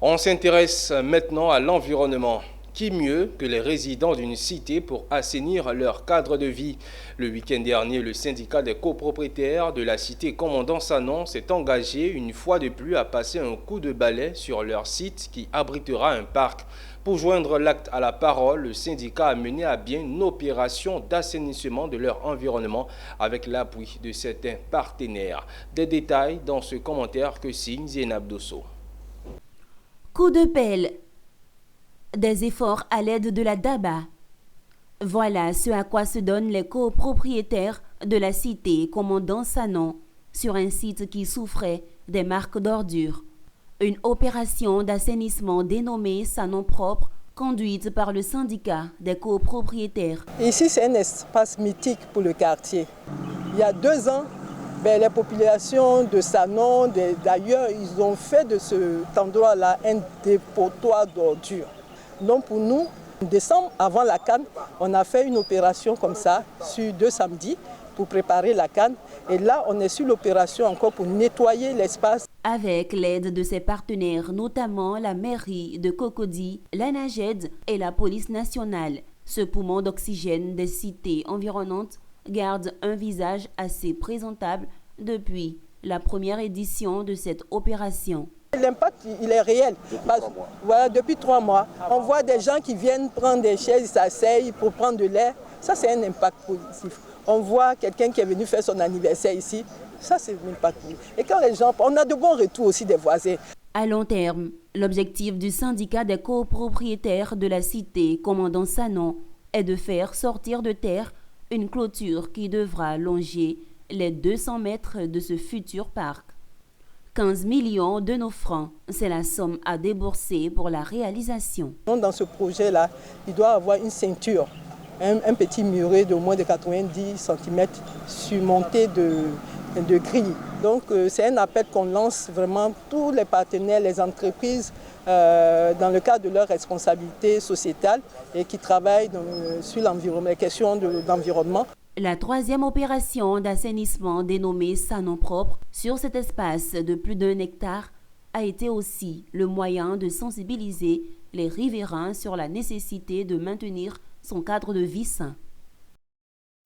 On s'intéresse maintenant à l'environnement. Qui mieux que les résidents d'une cité pour assainir leur cadre de vie? Le week-end dernier, le syndicat des copropriétaires de la cité Commandant-Sanon s'est engagé une fois de plus à passer un coup de balai sur leur site qui abritera un parc. Pour joindre l'acte à la parole, le syndicat a mené à bien une opération d'assainissement de leur environnement avec l'appui de certains partenaires. Des détails dans ce commentaire que signe Zénab Dosso. Coup de pelle, des efforts à l'aide de la DABA. Voilà ce à quoi se donnent les copropriétaires de la cité Commandant-Sanon sur un site qui souffrait des marques d'ordures. Une opération d'assainissement dénommée Sanon Propre, conduite par le syndicat des copropriétaires. Ici, c'est un espace mythique pour le quartier. Il y a 2 ans, les populations de Sanon, d'ailleurs, ils ont fait de cet endroit-là un dépotoir d'ordures. Donc pour nous, en décembre, avant la CAN, on a fait une opération comme ça sur 2 samedis pour préparer la CAN. Et là, on est sur l'opération encore pour nettoyer l'espace. Avec l'aide de ses partenaires, notamment la mairie de Cocody, l'ANAGED et la police nationale, ce poumon d'oxygène des cités environnantes garde un visage assez présentable depuis la première édition de cette opération. L'impact, il est réel. Voilà, depuis 3 mois, on voit des gens qui viennent prendre des chaises, ils s'asseyent pour prendre de l'air. Ça, c'est un impact positif. On voit quelqu'un qui est venu faire son anniversaire ici. Ça, c'est un impact positif. Et quand les gens... On a de bons retours aussi des voisins. À long terme, l'objectif du syndicat des copropriétaires de la cité Commandant-Sanon est de faire sortir de terre une clôture qui devra longer les 200 mètres de ce futur parc. 15 millions de nos francs, c'est la somme à débourser pour la réalisation. Dans ce projet-là, il doit avoir une ceinture, un petit muret de moins de 90 cm surmonté de grilles. Donc c'est un appel qu'on lance vraiment tous les partenaires, les entreprises, dans le cadre de leur responsabilité sociétale et qui travaillent sur l'environnement, les questions d'environnement. La 3e opération d'assainissement dénommée Sanon Propre sur cet espace de plus d'1 hectare a été aussi le moyen de sensibiliser les riverains sur la nécessité de maintenir son cadre de vie sain.